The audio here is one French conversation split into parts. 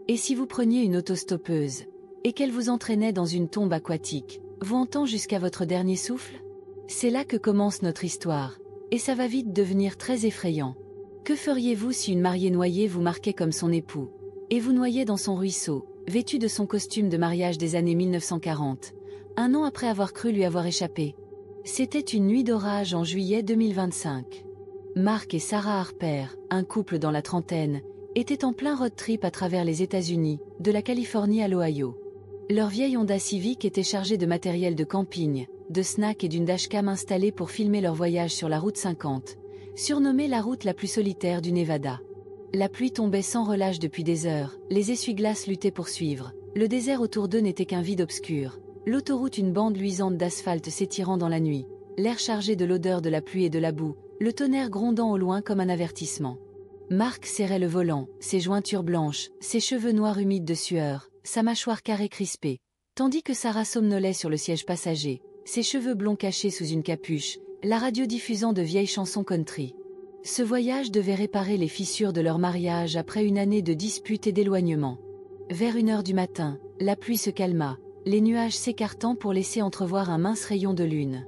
Et si vous preniez une autostoppeuse, et qu'elle vous entraînait dans une tombe aquatique, vouant jusqu'à votre dernier souffle? C'est là que commence notre histoire, et ça va vite devenir très effrayant. Que feriez-vous si une mariée noyée vous marquait comme son époux, et vous noyait dans son ruisseau, vêtu de son costume de mariage des années 1940, un an après avoir cru lui avoir échappé? C'était une nuit d'orage en juillet 2025. Mark et Sarah Harper, un couple dans la trentaine, étaient en plein road trip à travers les États-Unis, de la Californie à l'Ohio. Leur vieille Honda Civic était chargée de matériel de camping, de snacks et d'une dashcam installée pour filmer leur voyage sur la route 50, surnommée la route la plus solitaire du Nevada. La pluie tombait sans relâche depuis des heures, les essuie-glaces luttaient pour suivre, le désert autour d'eux n'était qu'un vide obscur, l'autoroute une bande luisante d'asphalte s'étirant dans la nuit, l'air chargé de l'odeur de la pluie et de la boue, le tonnerre grondant au loin comme un avertissement. Mark serrait le volant, ses jointures blanches, ses cheveux noirs humides de sueur, sa mâchoire carrée crispée, tandis que Sarah somnolait sur le siège passager, ses cheveux blonds cachés sous une capuche, la radio diffusant de vieilles chansons country. Ce voyage devait réparer les fissures de leur mariage après une année de disputes et d'éloignement. Vers 1 heure du matin, la pluie se calma, les nuages s'écartant pour laisser entrevoir un mince rayon de lune.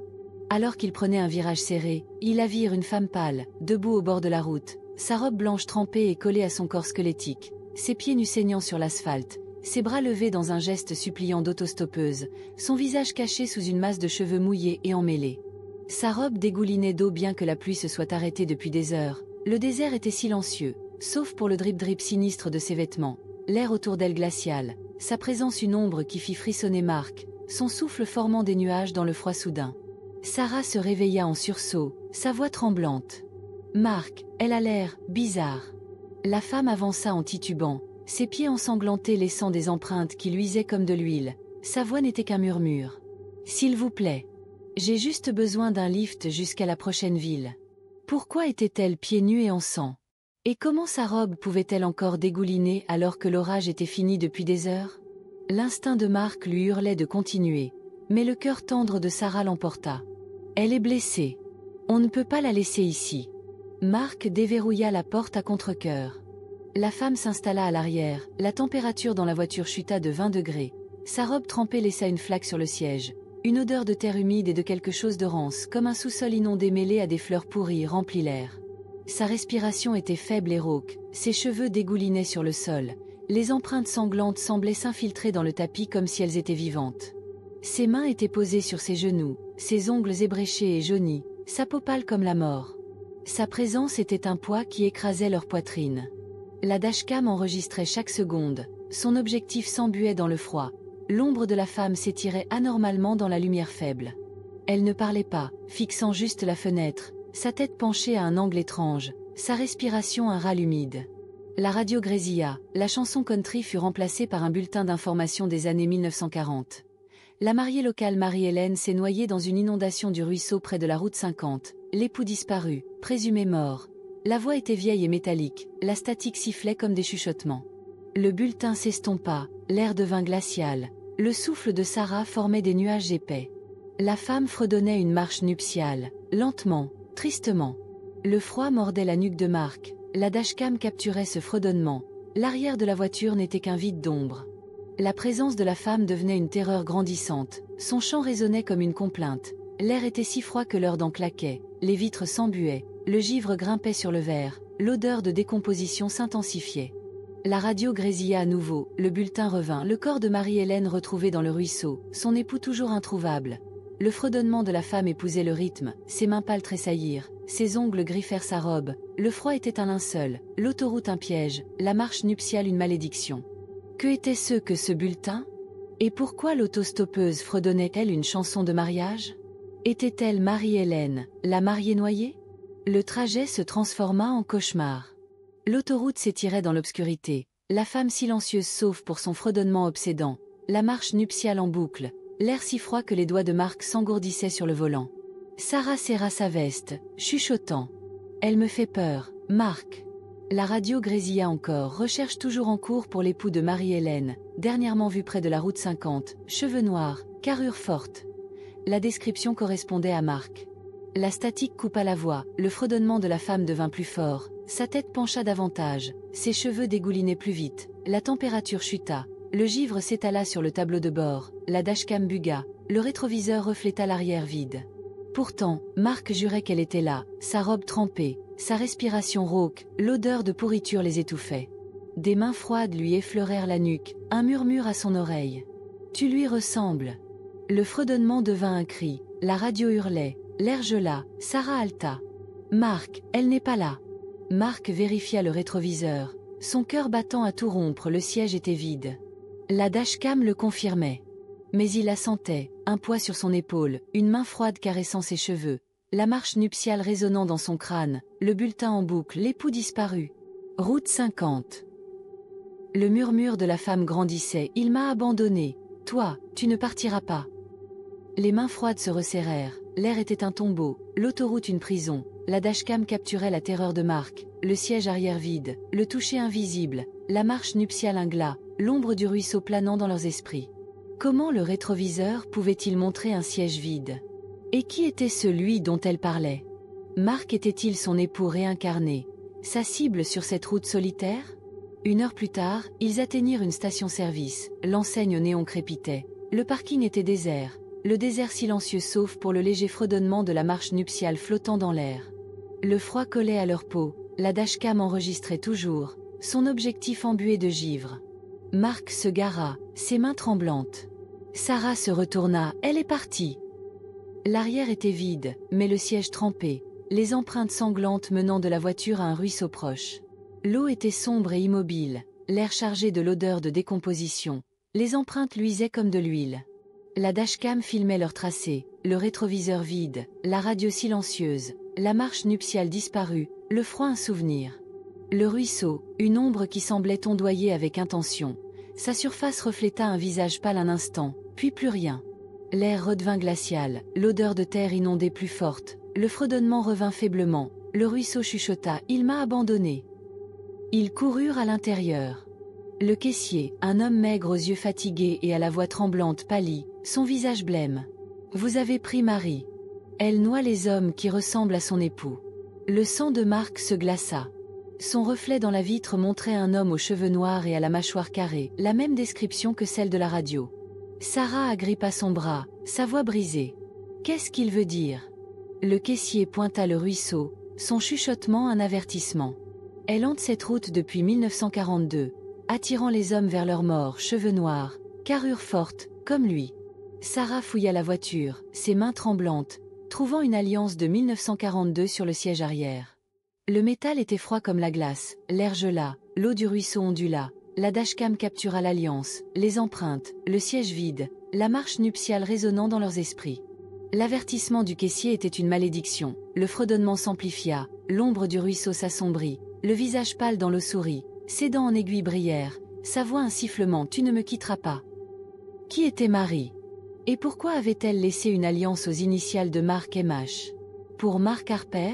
Alors qu'il prenait un virage serré, ils la virent une femme pâle, debout au bord de la route, sa robe blanche trempée et collée à son corps squelettique, ses pieds nus saignant sur l'asphalte, ses bras levés dans un geste suppliant d'autostoppeuse, son visage caché sous une masse de cheveux mouillés et emmêlés. Sa robe dégoulinait d'eau bien que la pluie se soit arrêtée depuis des heures, le désert était silencieux, sauf pour le drip-drip sinistre de ses vêtements, l'air autour d'elle glacial, sa présence une ombre qui fit frissonner Mark, son souffle formant des nuages dans le froid soudain. Sarah se réveilla en sursaut, sa voix tremblante. « Mark, elle a l'air bizarre. » La femme avança en titubant, ses pieds ensanglantés laissant des empreintes qui luisaient comme de l'huile. Sa voix n'était qu'un murmure. « S'il vous plaît. J'ai juste besoin d'un lift jusqu'à la prochaine ville. » Pourquoi était-elle pieds nus et en sang? Et comment sa robe pouvait-elle encore dégouliner alors que l'orage était fini depuis des heures? L'instinct de Mark lui hurlait de continuer, mais le cœur tendre de Sarah l'emporta. « Elle est blessée. On ne peut pas la laisser ici. » Mark déverrouilla la porte à contre-cœur. La femme s'installa à l'arrière, la température dans la voiture chuta de 20 degrés. Sa robe trempée laissa une flaque sur le siège. Une odeur de terre humide et de quelque chose de rance, comme un sous-sol inondé mêlé à des fleurs pourries, remplit l'air. Sa respiration était faible et rauque, ses cheveux dégoulinaient sur le sol. Les empreintes sanglantes semblaient s'infiltrer dans le tapis comme si elles étaient vivantes. Ses mains étaient posées sur ses genoux, ses ongles ébréchés et jaunis, sa peau pâle comme la mort. Sa présence était un poids qui écrasait leur poitrine. La dashcam enregistrait chaque seconde, son objectif s'embuait dans le froid. L'ombre de la femme s'étirait anormalement dans la lumière faible. Elle ne parlait pas, fixant juste la fenêtre, sa tête penchée à un angle étrange, sa respiration un râle humide. La radio grésilla, la chanson country fut remplacée par un bulletin d'information des années 1940. La mariée locale Marie-Hélène s'est noyée dans une inondation du ruisseau près de la route 50, l'époux disparu, présumé mort. La voix était vieille et métallique, la statique sifflait comme des chuchotements. Le bulletin s'estompa, l'air devint glacial, le souffle de Sarah formait des nuages épais. La femme fredonnait une marche nuptiale, lentement, tristement. Le froid mordait la nuque de Mark, la dashcam capturait ce fredonnement, l'arrière de la voiture n'était qu'un vide d'ombre. La présence de la femme devenait une terreur grandissante, son chant résonnait comme une complainte, l'air était si froid que leurs dents claquaient, les vitres s'embuaient, le givre grimpait sur le verre, l'odeur de décomposition s'intensifiait. La radio grésilla à nouveau, le bulletin revint, le corps de Marie-Hélène retrouvé dans le ruisseau, son époux toujours introuvable. Le fredonnement de la femme épousait le rythme, ses mains pâles tressaillirent, ses ongles griffèrent sa robe, le froid était un linceul, l'autoroute un piège, la marche nuptiale une malédiction. Que était-ce que ce bulletin? Et pourquoi l'autostoppeuse fredonnait-elle une chanson de mariage? Était-elle Marie-Hélène, la mariée noyée? Le trajet se transforma en cauchemar. L'autoroute s'étirait dans l'obscurité, la femme silencieuse sauf pour son fredonnement obsédant, la marche nuptiale en boucle, l'air si froid que les doigts de Mark s'engourdissaient sur le volant. Sarah serra sa veste, chuchotant. « Elle me fait peur, Mark. » La radio grésilla encore, recherche toujours en cours pour l'époux de Marie-Hélène, dernièrement vu près de la route 50, cheveux noirs, carrure forte. La description correspondait à Mark. La statique coupa la voix, le fredonnement de la femme devint plus fort, sa tête pencha davantage, ses cheveux dégoulinaient plus vite, La température chuta, le givre s'étala sur le tableau de bord, la dashcam bugua, le rétroviseur refléta l'arrière vide. Pourtant, Marc jurait qu'elle était là, sa robe trempée, sa respiration rauque, l'odeur de pourriture les étouffait. Des mains froides lui effleurèrent la nuque, un murmure à son oreille. « Tu lui ressembles !» Le fredonnement devint un cri, la radio hurlait, l'air gela, Sarah halta. « Marc, elle n'est pas là !» Marc vérifia le rétroviseur, son cœur battant à tout rompre, le siège était vide. La dashcam le confirmait. Mais il la sentait, un poids sur son épaule, une main froide caressant ses cheveux, la marche nuptiale résonnant dans son crâne, le bulletin en boucle, l'époux disparu. Route 50. Le murmure de la femme grandissait, « Il m'a abandonné. Toi, tu ne partiras pas. » Les mains froides se resserrèrent, l'air était un tombeau, l'autoroute une prison, la dashcam capturait la terreur de Marc, le siège arrière vide, le toucher invisible, la marche nuptiale un glas, l'ombre du ruisseau planant dans leurs esprits. Comment le rétroviseur pouvait-il montrer un siège vide? Et qui était celui dont elle parlait? Marc était-il son époux réincarné, sa cible sur cette route solitaire? 1 heure plus tard, ils atteignirent une station-service, l'enseigne au néon crépitait, le parking était désert, le désert silencieux sauf pour le léger fredonnement de la marche nuptiale flottant dans l'air. Le froid collait à leur peau, la dashcam enregistrait toujours, son objectif embué de givre. Marc se gara, ses mains tremblantes. Sarah se retourna, elle est partie. L'arrière était vide, mais le siège trempé, les empreintes sanglantes menant de la voiture à un ruisseau proche. L'eau était sombre et immobile, l'air chargé de l'odeur de décomposition, les empreintes luisaient comme de l'huile. La dashcam filmait leur tracé, le rétroviseur vide, la radio silencieuse, la marche nuptiale disparue, le froid un souvenir. Le ruisseau, une ombre qui semblait ondoyer avec intention. Sa surface refléta un visage pâle un instant, puis plus rien. L'air redevint glacial, l'odeur de terre inondée plus forte, le fredonnement revint faiblement, le ruisseau chuchota « Il m'a abandonné ». Ils coururent à l'intérieur. Le caissier, un homme maigre aux yeux fatigués et à la voix tremblante pâlit, son visage blême. « Vous avez pris Marie. Elle noie les hommes qui ressemblent à son époux. » Le sang de Marc se glaça. Son reflet dans la vitre montrait un homme aux cheveux noirs et à la mâchoire carrée, la même description que celle de la radio. Sarah agrippa son bras, sa voix brisée. « Qu'est-ce qu'il veut dire ?» Le caissier pointa le ruisseau, son chuchotement un avertissement. « Elle hante cette route depuis 1942, attirant les hommes vers leur mort, cheveux noirs, carrure forte, comme lui. » Sarah fouilla la voiture, ses mains tremblantes, trouvant une alliance de 1942 sur le siège arrière. Le métal était froid comme la glace, l'air gela, l'eau du ruisseau ondula, la dashcam captura l'alliance, les empreintes, le siège vide, la marche nuptiale résonnant dans leurs esprits. L'avertissement du caissier était une malédiction, le fredonnement s'amplifia, l'ombre du ruisseau s'assombrit, le visage pâle dans l'eau sourit, ses dents en aiguille brillèrent, sa voix un sifflement « Tu ne me quitteras pas ». Qui était Marie? Et pourquoi avait-elle laissé une alliance aux initiales de Marc MH? Pour Marc Harper?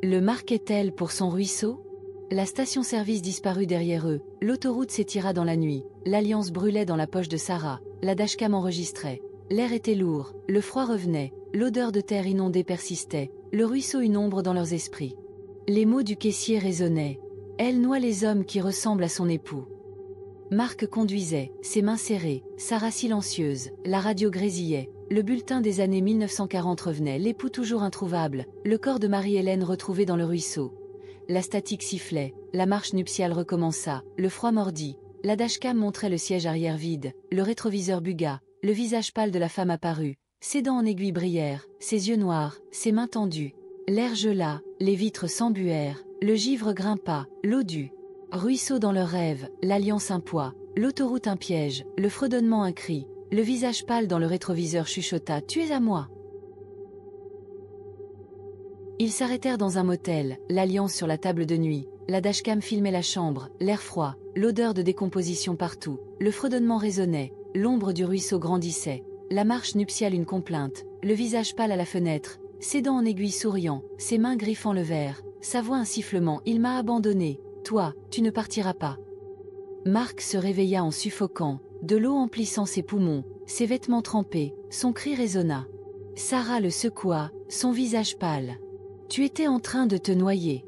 Le marquait-elle pour son ruisseau? La station-service disparut derrière eux, l'autoroute s'étira dans la nuit, l'alliance brûlait dans la poche de Sarah, la dashcam enregistrait. L'air était lourd, le froid revenait, l'odeur de terre inondée persistait, le ruisseau une ombre dans leurs esprits. Les mots du caissier résonnaient. Elle noie les hommes qui ressemblent à son époux. Marc conduisait, ses mains serrées, Sarah silencieuse, la radio grésillait, le bulletin des années 1940 revenait, l'époux toujours introuvable, le corps de Marie-Hélène retrouvé dans le ruisseau. La statique sifflait, la marche nuptiale recommença, le froid mordit, la dashcam montrait le siège arrière vide, le rétroviseur bugua, le visage pâle de la femme apparut, ses dents en aiguille brillèrent, ses yeux noirs, ses mains tendues. L'air gela, les vitres s'embuèrent, le givre grimpa, l'eau due. Ruisseau dans leur rêve, l'alliance un poids, l'autoroute un piège, le fredonnement un cri, le visage pâle dans le rétroviseur chuchota « Tu es à moi !» Ils s'arrêtèrent dans un motel, l'alliance sur la table de nuit, la dashcam filmait la chambre, l'air froid, l'odeur de décomposition partout, le fredonnement résonnait, l'ombre du ruisseau grandissait, la marche nuptiale une complainte, le visage pâle à la fenêtre, ses dents en aiguille souriant, ses mains griffant le verre, sa voix un sifflement « Il m'a abandonné, toi, tu ne partiras pas !» Marc se réveilla en suffoquant, de l'eau emplissant ses poumons, ses vêtements trempés, son cri résonna. Sarah le secoua, son visage pâle. « Tu étais en train de te noyer. »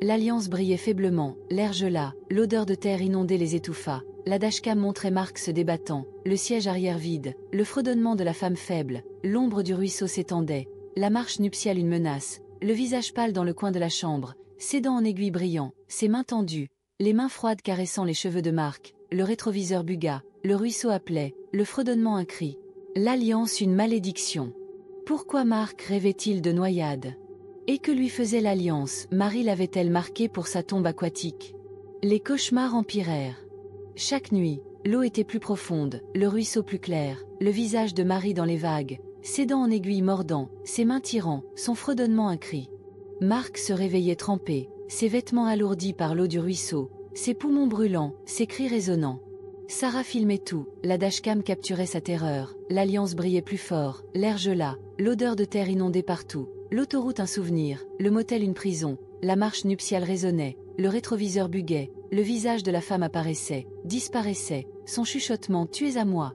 L'Alliance brillait faiblement, l'air gela, l'odeur de terre inondée les étouffa. La dashcam montrait Marc se débattant, le siège arrière vide, le fredonnement de la femme faible, l'ombre du ruisseau s'étendait, la marche nuptiale une menace, le visage pâle dans le coin de la chambre, ses dents en aiguille brillant, ses mains tendues, les mains froides caressant les cheveux de Marc, le rétroviseur buga, le ruisseau appelait, le fredonnement un cri. L'Alliance une malédiction. Pourquoi Marc rêvait-il de noyade? Et que lui faisait l'Alliance? Marie l'avait-elle marqué pour sa tombe aquatique? Les cauchemars empirèrent. Chaque nuit, l'eau était plus profonde, le ruisseau plus clair, le visage de Marie dans les vagues, ses dents en aiguille mordant, ses mains tirant, son fredonnement un cri. Marc se réveillait trempé, ses vêtements alourdis par l'eau du ruisseau, ses poumons brûlants, ses cris résonnants. Sarah filmait tout, la dashcam capturait sa terreur, l'Alliance brillait plus fort, l'air gela, l'odeur de terre inondait partout, l'autoroute un souvenir, le motel une prison, la marche nuptiale résonnait, le rétroviseur buguait, le visage de la femme apparaissait, disparaissait, son chuchotement « Tu es à moi ».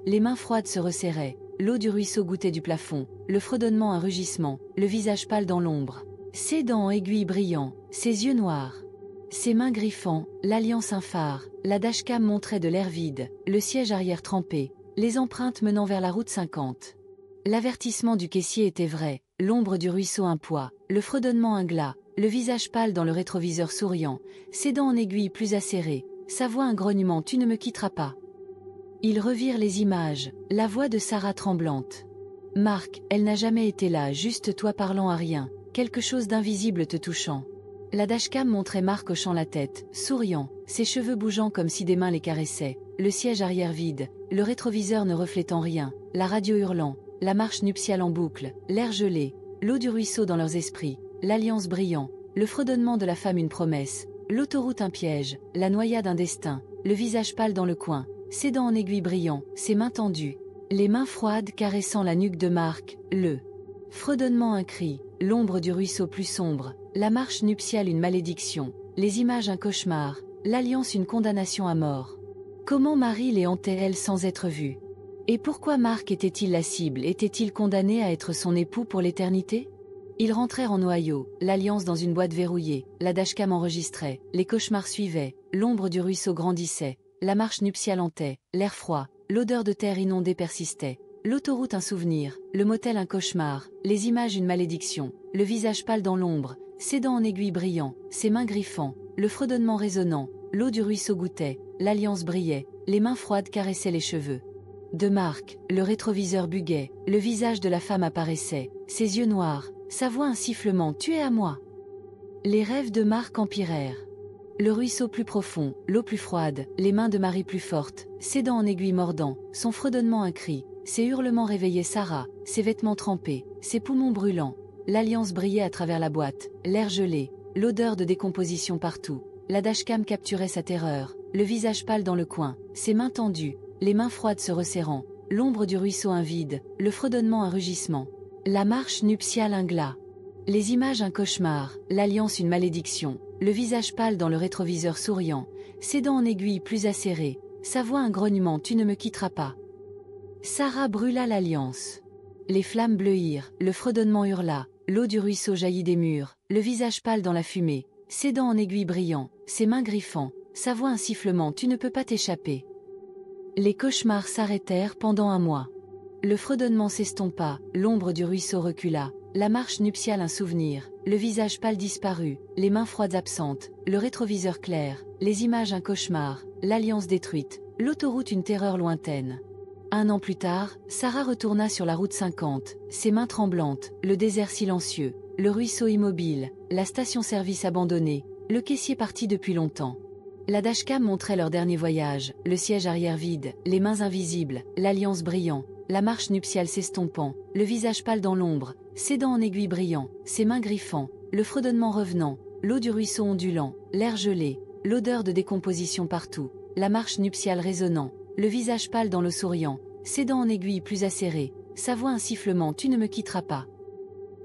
Les mains froides se resserraient, l'eau du ruisseau goûtait du plafond, le fredonnement un rugissement, le visage pâle dans l'ombre. Ses dents en aiguilles brillant, ses yeux noirs. Ses mains griffant, l'Alliance un phare, la dashcam montrait de l'air vide, le siège arrière trempé, les empreintes menant vers la route 50. L'avertissement du caissier était vrai, l'ombre du ruisseau un poids, le fredonnement un glas, le visage pâle dans le rétroviseur souriant, ses dents en aiguille plus acérées, sa voix un grognement « Tu ne me quitteras pas ». Ils revirent les images, la voix de Sarah tremblante. « Marc, elle n'a jamais été là, juste toi parlant à rien, quelque chose d'invisible te touchant. » La dashcam montrait Marc hochant la tête, souriant, ses cheveux bougeant comme si des mains les caressaient, le siège arrière vide, le rétroviseur ne reflétant rien, la radio hurlant, la marche nuptiale en boucle, l'air gelé, l'eau du ruisseau dans leurs esprits, l'Alliance brillant, le fredonnement de la femme une promesse, l'autoroute un piège, la noyade un destin, le visage pâle dans le coin, ses dents en aiguille brillant, ses mains tendues, les mains froides caressant la nuque de Marc, le fredonnement un cri, l'ombre du ruisseau plus sombre, la marche nuptiale une malédiction, les images un cauchemar, l'Alliance une condamnation à mort. Comment Marie les hantait-elle sans être vue? Et pourquoi Marc était-il la cible? Était-il condamné à être son époux pour l'éternité? Ils rentrèrent en Ohio, l'Alliance dans une boîte verrouillée, la dashcam enregistrait, les cauchemars suivaient, l'ombre du ruisseau grandissait, la marche nuptiale hantait, l'air froid, l'odeur de terre inondée persistait, l'autoroute un souvenir, le motel un cauchemar, les images une malédiction, le visage pâle dans l'ombre, ses dents en aiguille brillant, ses mains griffant, le fredonnement résonnant, l'eau du ruisseau goûtait, l'Alliance brillait, les mains froides caressaient les cheveux de Marc, le rétroviseur buguait, le visage de la femme apparaissait, ses yeux noirs, sa voix un sifflement « Tu es à moi ». Les rêves de Marc empirèrent. Le ruisseau plus profond, l'eau plus froide, les mains de Marie plus fortes, ses dents en aiguille mordant, son fredonnement un cri, ses hurlements réveillaient Sarah, ses vêtements trempés, ses poumons brûlants. L'Alliance brillait à travers la boîte, l'air gelé, l'odeur de décomposition partout. La dashcam capturait sa terreur, le visage pâle dans le coin, ses mains tendues, les mains froides se resserrant, l'ombre du ruisseau un vide, le fredonnement un rugissement. La marche nuptiale un glas. Les images un cauchemar, l'Alliance une malédiction, le visage pâle dans le rétroviseur souriant, ses dents en aiguille plus acérées, sa voix un grognement « Tu ne me quitteras pas ». Sarah brûla l'Alliance. Les flammes bleuirent, le fredonnement hurla, l'eau du ruisseau jaillit des murs, le visage pâle dans la fumée, ses dents en aiguille brillant, ses mains griffant, sa voix un sifflement « Tu ne peux pas t'échapper ». Les cauchemars s'arrêtèrent pendant un mois. Le fredonnement s'estompa, l'ombre du ruisseau recula, la marche nuptiale un souvenir, le visage pâle disparu, les mains froides absentes, le rétroviseur clair, les images un cauchemar, l'Alliance détruite, l'autoroute une terreur lointaine. Un an plus tard, Sarah retourna sur la route 50, ses mains tremblantes, le désert silencieux, le ruisseau immobile, la station-service abandonnée, le caissier parti depuis longtemps. La dashcam montrait leur dernier voyage, le siège arrière vide, les mains invisibles, l'Alliance brillant, la marche nuptiale s'estompant, le visage pâle dans l'ombre, ses dents en aiguille brillant, ses mains griffant, le fredonnement revenant, l'eau du ruisseau ondulant, l'air gelé, l'odeur de décomposition partout, la marche nuptiale résonnant, le visage pâle dans l'eau souriant, ses dents en aiguille plus acérées, sa voix un sifflement « Tu ne me quitteras pas ».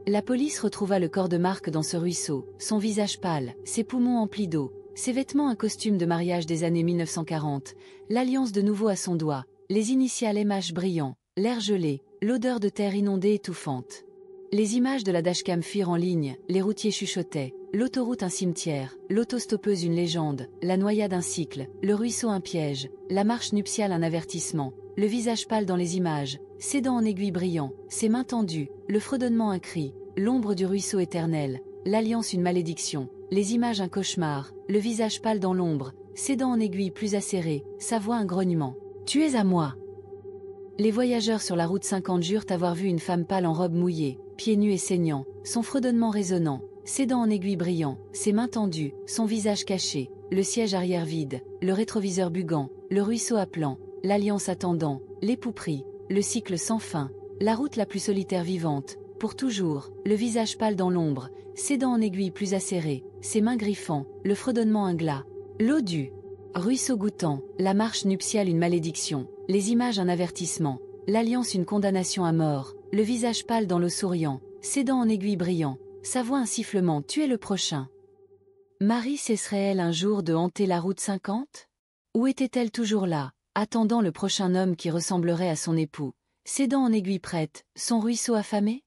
La police retrouva le corps de Marc dans ce ruisseau, son visage pâle, ses poumons emplis d'eau, ses vêtements un costume de mariage des années 1940, l'Alliance de nouveau à son doigt, les initiales MH brillants, l'air gelé, l'odeur de terre inondée étouffante. Les images de la dashcam fuirent en ligne, les routiers chuchotaient, l'autoroute un cimetière, l'autostoppeuse une légende, la noyade un cycle, le ruisseau un piège, la marche nuptiale un avertissement, le visage pâle dans les images, ses dents en aiguille brillant, ses mains tendues, le fredonnement un cri, l'ombre du ruisseau éternel, l'alliance une malédiction, les images un cauchemar, le visage pâle dans l'ombre, ses dents en aiguille plus acérées, sa voix un grognement. Tu es à moi. Les voyageurs sur la route 50 jurent avoir vu une femme pâle en robe mouillée, pieds nus et saignants, son fredonnement résonnant, ses dents en aiguille brillant, ses mains tendues, son visage caché, le siège arrière vide, le rétroviseur bugant, le ruisseau appelant, l'alliance attendant, l'époux pris, le cycle sans fin, la route la plus solitaire vivante, pour toujours, le visage pâle dans l'ombre, ses dents en aiguille plus acérées, ses mains griffant, le fredonnement un glas, l'eau du ruisseau goûtant, la marche nuptiale une malédiction, les images un avertissement, l'alliance une condamnation à mort, le visage pâle dans l'eau souriant, ses dents en aiguille brillant, sa voix un sifflement, tu es le prochain. Marie cesserait-elle un jour de hanter la route 50? Ou était-elle toujours là, attendant le prochain homme qui ressemblerait à son époux, ses dents en aiguille prêtes, son ruisseau affamé?